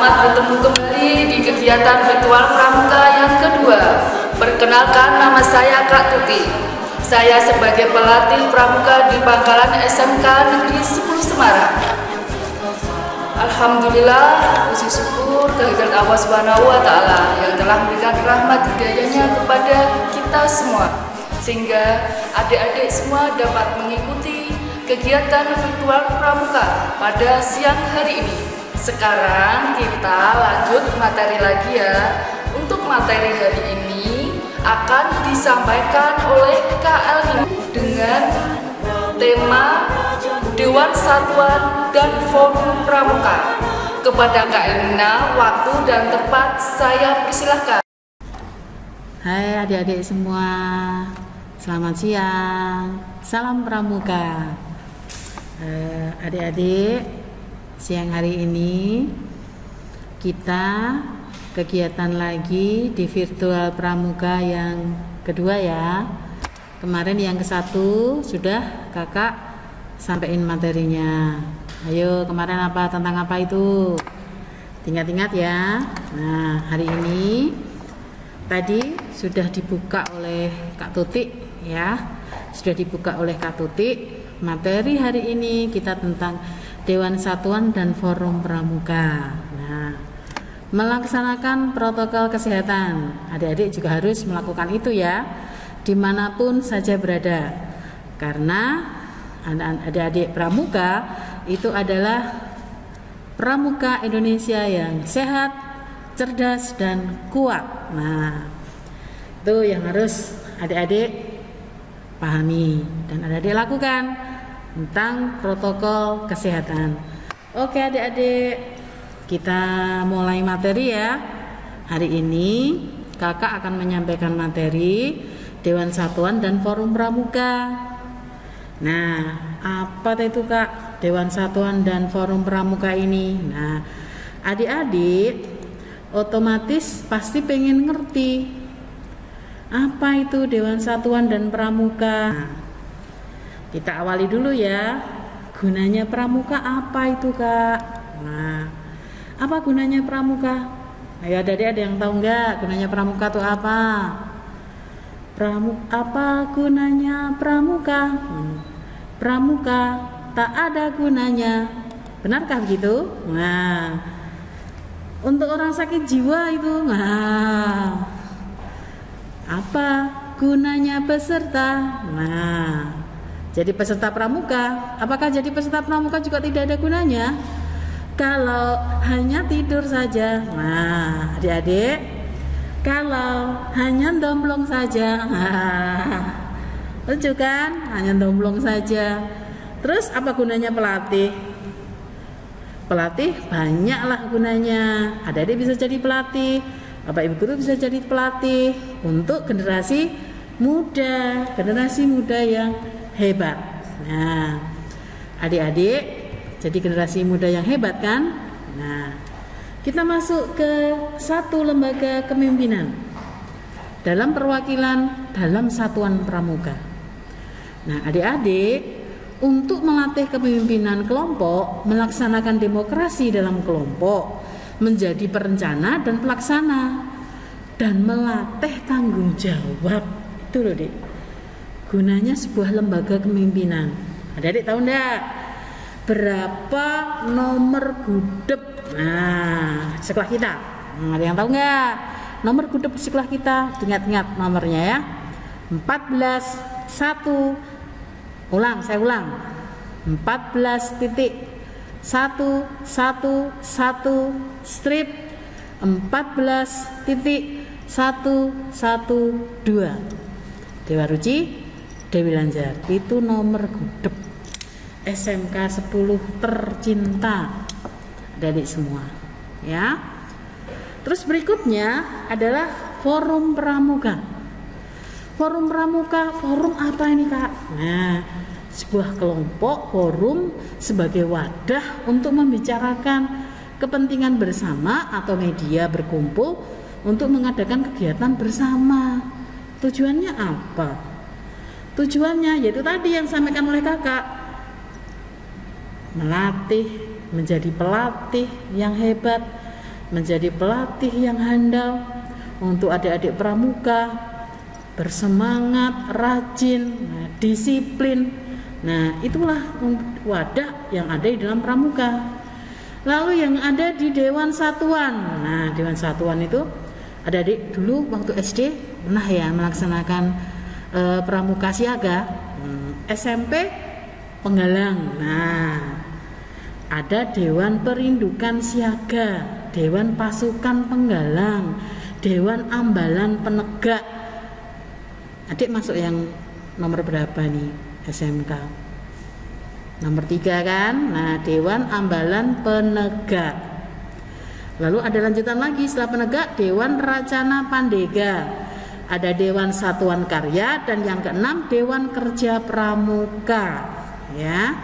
Selamat bertemu kembali di kegiatan virtual pramuka yang kedua. Perkenalkan, nama saya Kak Tuti. Saya sebagai pelatih pramuka di Pangkalan SMK Negeri 10 Semarang. Alhamdulillah, puji syukur kehadirat Allah Subhanahu wa Ta'ala yang telah memberikan rahmat hidayahnya kepada kita semua, sehingga adik-adik semua dapat mengikuti kegiatan virtual pramuka pada siang hari ini. Sekarang kita lanjut materi lagi ya. Untuk materi hari ini akan disampaikan oleh Kak Elvina dengan tema Dewan Satuan dan Forum Pramuka. Kepada Kak Elvina, waktu dan tempat saya persilahkan. Hai adik-adik semua, selamat siang, salam pramuka. Adik-adik, siang hari ini kita kegiatan lagi di virtual pramuka yang kedua ya. Kemarin yang ke-1 sudah kakak sampaikan materinya. Ayo, kemarin apa, tentang apa itu? Ingat-ingat ya. Nah, hari ini tadi sudah dibuka oleh Kak Tuti ya. Sudah dibuka oleh Kak Tuti. Materi hari ini kita tentang Dewan Satuan dan Forum Pramuka. Nah, melaksanakan protokol kesehatan. Adik-adik juga harus melakukan itu ya, dimanapun saja berada. Karena adik-adik pramuka itu adalah pramuka Indonesia yang sehat, cerdas, dan kuat. Nah, itu yang harus adik-adik pahami dan adik-adik lakukan tentang protokol kesehatan. Oke adik-adik, kita mulai materi ya. Hari ini kakak akan menyampaikan materi Dewan Satuan dan Forum Pramuka. Nah, apa itu Kak Dewan Satuan dan Forum Pramuka ini? Nah, adik-adik otomatis pasti pengen ngerti apa itu Dewan Satuan dan Pramuka. Nah, kita awali dulu ya. Gunanya pramuka apa itu Kak? Nah, apa gunanya pramuka? Ayo adik-adik, ada yang tahu nggak gunanya pramuka itu apa? Apa gunanya pramuka? Pramuka tak ada gunanya. Benarkah begitu? Nah, untuk orang sakit jiwa itu, nah, apa gunanya peserta? Nah, jadi peserta pramuka. Apakah jadi peserta pramuka juga tidak ada gunanya? Kalau hanya tidur saja. Nah, adik-adik, kalau hanya domplong saja. Nah, lucu kan? Hanya domplong saja. Terus apa gunanya pelatih? Pelatih banyaklah gunanya. Adik-adik bisa jadi pelatih, Bapak Ibu guru bisa jadi pelatih untuk generasi muda yang hebat. Nah, adik-adik jadi generasi muda yang hebat kan? Nah, kita masuk ke satu lembaga kepemimpinan dalam perwakilan dalam satuan pramuka. Nah, adik-adik untuk melatih kepemimpinan kelompok, melaksanakan demokrasi dalam kelompok, menjadi perencana dan pelaksana, dan melatih tanggung jawab. Itu loh Dik, gunanya sebuah lembaga kepemimpinan. Adik-adik tahu enggak berapa nomor gudep sekolah kita? Ada yang tahu enggak nomor gudep di sekolah kita? Ingat-ingat nomornya ya. 14 1. Saya ulang 14.111 strip 14.112. Dewa Ruci, Dewi Lanjar, itu nomor gudep SMK 10 tercinta adik semua ya. Terus berikutnya adalah Forum Pramuka. Forum Pramuka, forum apa ini Kak? Nah, sebuah kelompok forum sebagai wadah untuk membicarakan kepentingan bersama atau media berkumpul untuk mengadakan kegiatan bersama. Tujuannya apa? Tujuannya yaitu tadi yang disampaikan oleh kakak, melatih menjadi pelatih yang hebat, menjadi pelatih yang handal untuk adik-adik pramuka, bersemangat, rajin, disiplin. Nah, itulah wadah yang ada di dalam pramuka. Lalu yang ada di Dewan Satuan. Nah, Dewan Satuan itu adik-adik dulu waktu SD pernah ya melaksanakan pramuka siaga. SMP penggalang. Nah, ada Dewan Perindukan Siaga, Dewan Pasukan Penggalang, Dewan Ambalan Penegak. Adik masuk yang nomor berapa nih SMK? Nomor 3 kan? Nah, Dewan Ambalan Penegak. Lalu ada lanjutan lagi setelah penegak, Dewan Racana Pandega. Ada Dewan Satuan Karya dan yang keenam Dewan Kerja Pramuka. Ya.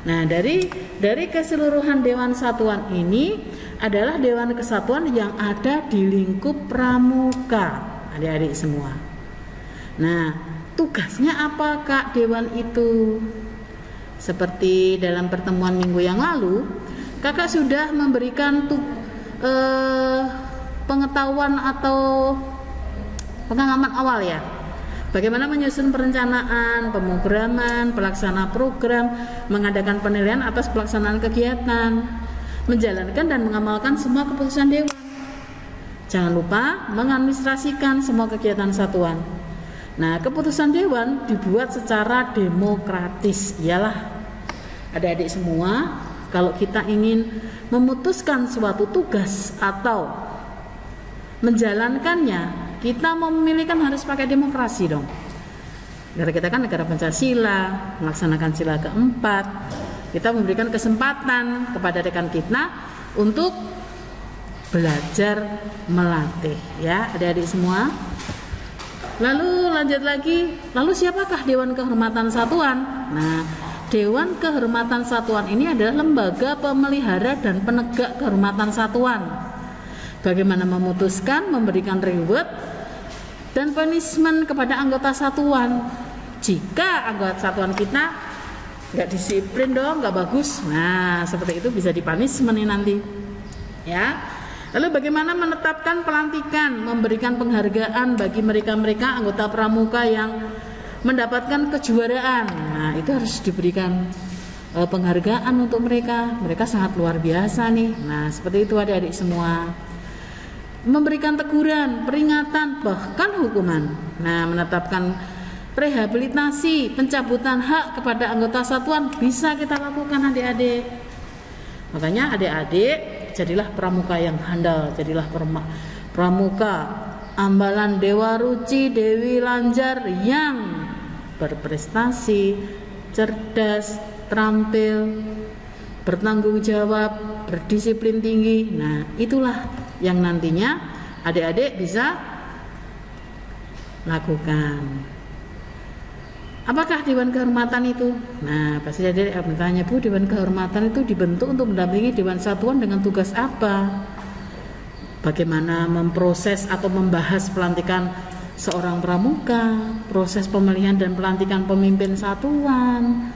Nah, dari keseluruhan Dewan Satuan ini adalah Dewan Kesatuan yang ada di lingkup pramuka, adik-adik semua. Nah, tugasnya apa Kak Dewan itu? Seperti dalam pertemuan minggu yang lalu, Kakak sudah memberikan pengetahuan atau pengalaman awal ya. Bagaimana menyusun perencanaan, pemrograman, pelaksana program, mengadakan penilaian atas pelaksanaan kegiatan, menjalankan dan mengamalkan semua keputusan dewan. Jangan lupa mengadministrasikan semua kegiatan satuan. Nah, keputusan dewan dibuat secara demokratis. Iyalah, adik-adik semua, kalau kita ingin memutuskan suatu tugas atau menjalankannya, kita mau memilih kan harus pakai demokrasi dong. Negara kita kan negara Pancasila, melaksanakan sila keempat. Kita memberikan kesempatan kepada rekan kita untuk belajar melatih, ya adik-adik semua. Lalu lanjut lagi, lalu siapakah Dewan Kehormatan Satuan? Nah, Dewan Kehormatan Satuan ini adalah lembaga pemelihara dan penegak kehormatan satuan. Bagaimana memutuskan, memberikan reward dan punishment kepada anggota satuan. Jika anggota satuan kita nggak disiplin dong, nggak bagus, nah seperti itu bisa dipunishment nanti, ya. Lalu bagaimana menetapkan pelantikan, memberikan penghargaan bagi mereka-mereka anggota pramuka yang mendapatkan kejuaraan. Nah, itu harus diberikan penghargaan untuk mereka. Mereka sangat luar biasa nih. Nah, seperti itu adik-adik semua. Memberikan teguran, peringatan, bahkan hukuman. Nah, menetapkan rehabilitasi, pencabutan hak kepada anggota satuan bisa kita lakukan adik-adik. Makanya adik-adik jadilah pramuka yang handal, jadilah pramuka ambalan Dewa Ruci, Dewi Lanjar yang berprestasi, cerdas, terampil, bertanggung jawab, berdisiplin tinggi. Nah, itulah yang nantinya adik-adik bisa lakukan. Apakah Dewan Kehormatan itu? Nah, pasti adik bertanya, Bu, Dewan Kehormatan itu dibentuk untuk mendampingi Dewan Satuan dengan tugas apa? Bagaimana memproses atau membahas pelantikan seorang pramuka, proses pemilihan dan pelantikan pemimpin satuan.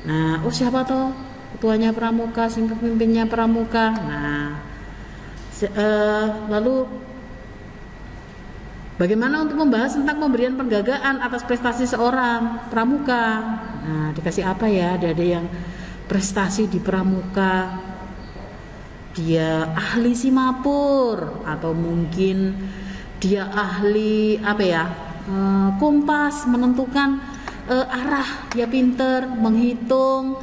Nah, siapa toh ketuanya pramuka, pemimpinnya pramuka. Nah, lalu bagaimana untuk membahas tentang pemberian penghargaan atas prestasi seorang pramuka. Nah, dikasih apa ya? Ada yang prestasi di pramuka, dia ahli simapur, atau mungkin dia ahli kompas, menentukan arah, dia pinter menghitung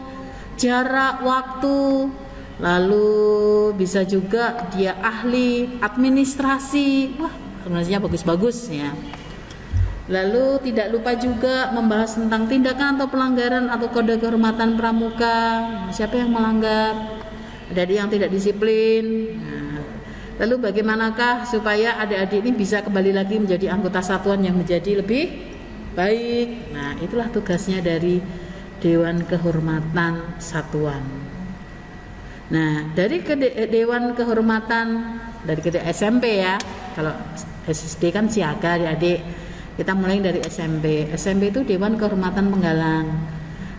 jarak, waktu. Lalu bisa juga dia ahli administrasi. Wah, sebenarnya bagus-bagus ya. Lalu tidak lupa juga membahas tentang tindakan atau pelanggaran atau kode kehormatan pramuka. Siapa yang melanggar? Ada yang tidak disiplin. Nah, lalu bagaimanakah supaya adik-adik ini bisa kembali lagi menjadi anggota satuan yang menjadi lebih baik. Nah, itulah tugasnya dari Dewan Kehormatan Satuan. Nah, dari Dewan Kehormatan dari SMP ya. Kalau SD kan siaga adik-adik. Kita mulai dari SMP. SMP itu Dewan Kehormatan Penggalang.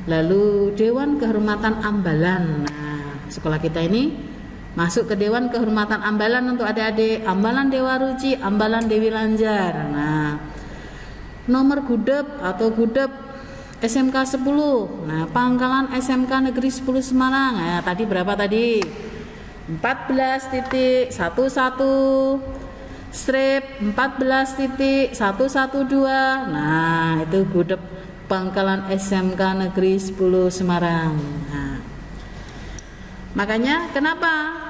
Lalu Dewan Kehormatan Ambalan. Nah, sekolah kita ini Masuk ke Dewan Kehormatan Ambalan untuk adik-adik, Ambalan Dewa Ruci, Ambalan Dewi Lanjar. Nah, nomor gudep atau gudep SMK 10. Nah, pangkalan SMK Negeri 10 Semarang. Nah, tadi berapa tadi? 14.11 strip 14.112. Nah, itu gudep pangkalan SMK Negeri 10 Semarang. Nah, makanya kenapa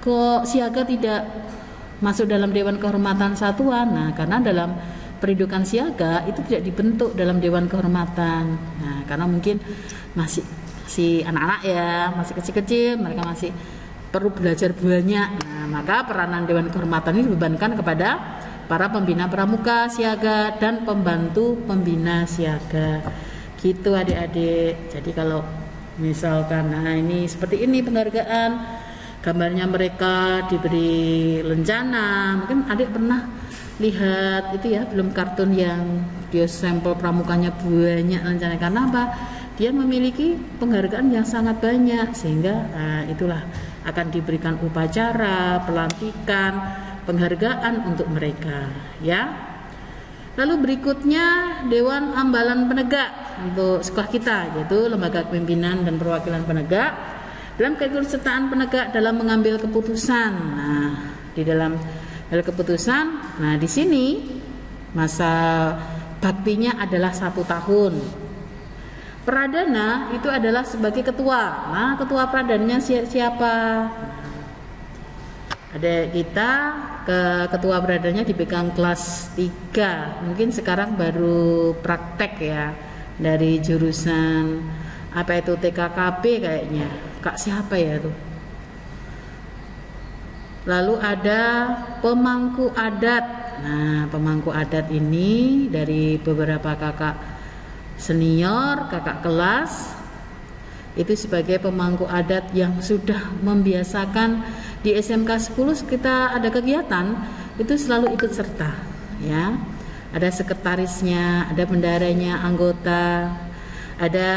kok siaga tidak masuk dalam Dewan Kehormatan Satuan? Nah, karena dalam peridukan siaga itu tidak dibentuk dalam Dewan Kehormatan. Nah, karena mungkin masih si anak-anak ya, masih kecil-kecil, mereka masih perlu belajar banyak. Nah, maka peranan Dewan Kehormatan ini dibebankan kepada para pembina pramuka siaga dan pembantu pembina siaga. Gitu adik-adik. Jadi kalau misalkan nah ini seperti ini penghargaan, gambarnya mereka diberi lencana. Mungkin adik pernah lihat itu ya, film kartun yang dia sampel pramukanya banyak lencana. Karena apa? Dia memiliki penghargaan yang sangat banyak, sehingga itulah akan diberikan upacara, pelantikan, penghargaan untuk mereka ya. Lalu berikutnya Dewan Ambalan Penegak untuk sekolah kita, yaitu lembaga kepemimpinan dan perwakilan penegak dalam keikutsertaan penegak dalam mengambil keputusan. Nah, di dalam keputusan, nah di sini masa baktinya adalah 1 tahun. Pradana itu adalah sebagai ketua. Nah, ketua pradananya siapa? Ada kita ketua pradananya dipegang kelas 3. Mungkin sekarang baru praktek ya, dari jurusan apa itu TKKP kayaknya. Kak siapa ya tuh? Lalu ada pemangku adat. Nah, pemangku adat ini dari beberapa kakak senior, kakak kelas, itu sebagai pemangku adat yang sudah membiasakan di SMK 10 kita ada kegiatan itu selalu ikut serta ya. Ada sekretarisnya, ada bendaranya, anggota, ada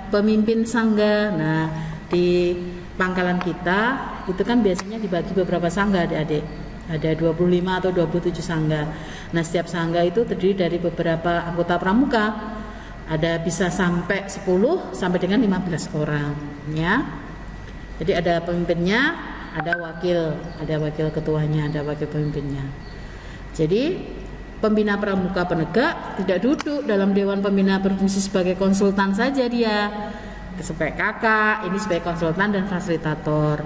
pemimpin sangga. Nah, di pangkalan kita itu kan biasanya dibagi beberapa sangga adik-adik. Ada 25 atau 27 sangga. Nah, setiap sangga itu terdiri dari beberapa anggota pramuka. Ada bisa sampai 10 sampai dengan 15 orang ya. Jadi ada pemimpinnya, ada wakil ketuanya, ada wakil pemimpinnya. Jadi pembina pramuka penegak tidak duduk dalam dewan pembina berfungsi sebagai konsultan saja dia, sebagai kakak, ini sebagai konsultan dan fasilitator.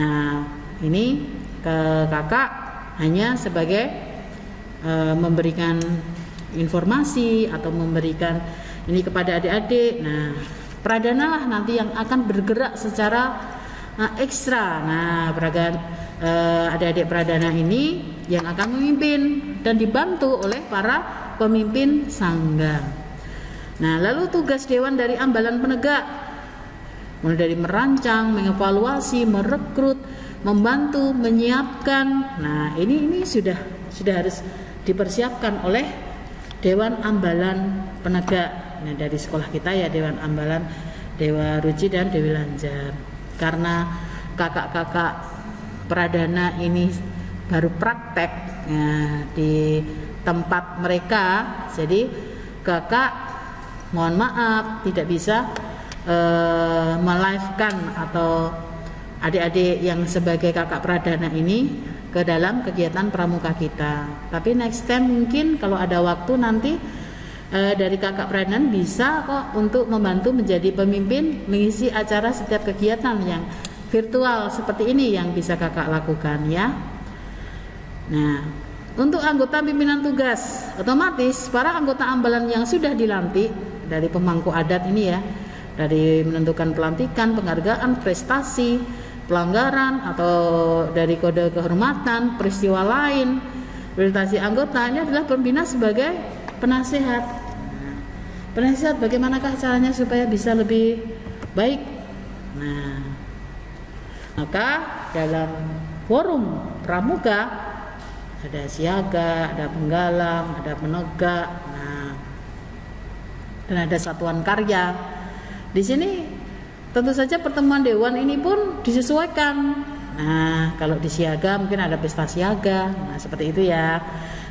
Nah, ini kakak hanya sebagai memberikan informasi atau memberikan ini kepada adik-adik. Nah, pradana lah nanti yang akan bergerak secara ekstra. Nah, adik-adik pradana ini yang akan memimpin dan dibantu oleh para pemimpin sangga. Nah, lalu tugas dewan dari Ambalan Penegak mulai dari merancang, mengevaluasi, merekrut, membantu, menyiapkan. Nah, ini sudah harus dipersiapkan oleh Dewan Ambalan Penegak. Nah, dari sekolah kita ya, Dewan Ambalan Dewa Ruci dan Dewi Lanjar. Karena kakak-kakak pradana ini baru praktek ya, di tempat mereka, jadi kakak mohon maaf tidak bisa melivekan atau adik-adik yang sebagai kakak pradana ini ke dalam kegiatan pramuka kita. Tapi next time mungkin kalau ada waktu nanti dari kakak pradana bisa kok untuk membantu menjadi pemimpin, mengisi acara setiap kegiatan yang virtual seperti ini yang bisa kakak lakukan ya. Nah, untuk anggota pimpinan tugas, otomatis para anggota ambalan yang sudah dilantik dari pemangku adat ini ya, dari menentukan pelantikan, penghargaan, prestasi, pelanggaran atau dari kode kehormatan, peristiwa lain, prestasi anggota, ini adalah pembina sebagai penasehat. Penasehat bagaimanakah caranya supaya bisa lebih baik? Nah, maka dalam forum pramuka ada siaga, ada penggalang, ada penegak, nah, dan ada satuan karya. Di sini tentu saja pertemuan dewan ini pun disesuaikan Nah, kalau di siaga mungkin ada pesta siaga. Nah, seperti itu ya.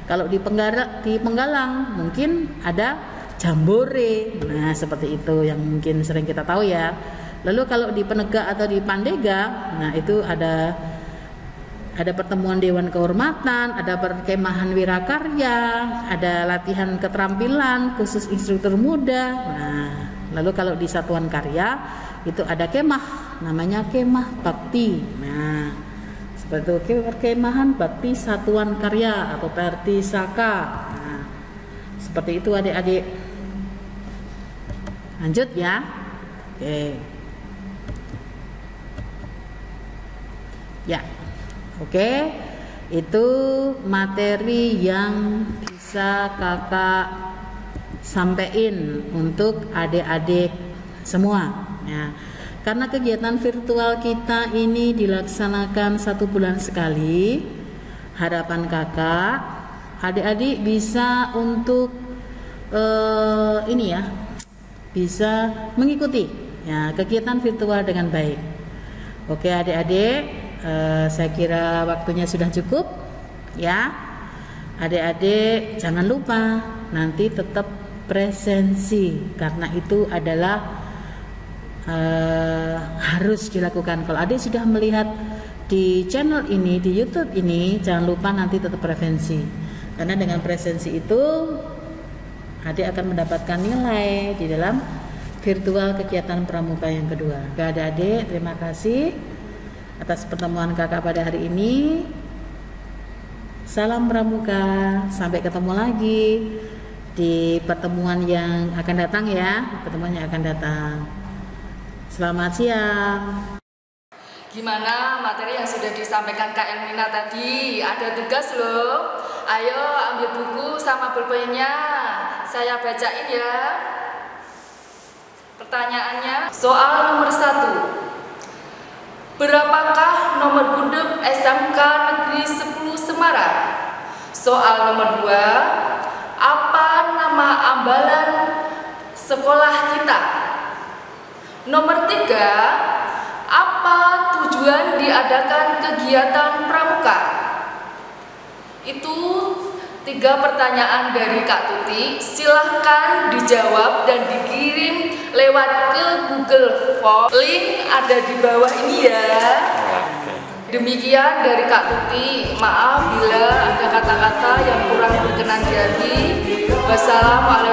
Kalau di Penggalang mungkin ada jambore. Nah, seperti itu yang mungkin sering kita tahu ya. Lalu kalau di Penegak atau di Pandega, nah itu ada pertemuan Dewan Kehormatan, ada perkemahan wirakarya, ada latihan keterampilan khusus instruktur muda. Nah, lalu kalau di Satuan Karya itu ada kemah, namanya kemah bakti. Nah, seperti itu perkemahan bakti Satuan Karya atau Pertisaka. Nah, seperti itu adik-adik. Lanjut ya. Oke. Ya. Oke. Itu materi yang bisa kakak sampein untuk adik-adik semua ya. Karena kegiatan virtual kita ini dilaksanakan 1 bulan sekali, harapan kakak adik-adik bisa untuk bisa mengikuti ya kegiatan virtual dengan baik. Oke adik-adik, saya kira waktunya sudah cukup ya. Adik-adik jangan lupa nanti tetap presensi, karena itu adalah harus dilakukan. Kalau adik sudah melihat di channel ini, di YouTube ini, jangan lupa nanti tetap presensi, karena dengan presensi itu adik akan mendapatkan nilai di dalam virtual kegiatan pramuka yang kedua. Adik-adik, terima kasih atas pertemuan kakak pada hari ini. Salam pramuka, sampai ketemu lagi di pertemuan yang akan datang ya, pertemuan yang akan datang. Selamat siang. Gimana materi yang sudah disampaikan Kak Elmina tadi? Ada tugas loh. Ayo ambil buku sama pulpennya. Saya bacain ya. Pertanyaannya, soal nomor 1. Berapakah nomor gudeg SMK Negeri 10 Semarang? Soal nomor 2. Apa nama ambalan sekolah kita? Nomor 3. Apa tujuan diadakan kegiatan pramuka? Itu 3 pertanyaan dari Kak Tuti. Silahkan dijawab dan dikirim lewat ke Google Form. Link ada di bawah ini ya. Demikian dari Kak Tuti. Maaf bila ada kata-kata yang kurang berkenan di hati. Wassalamualaikum.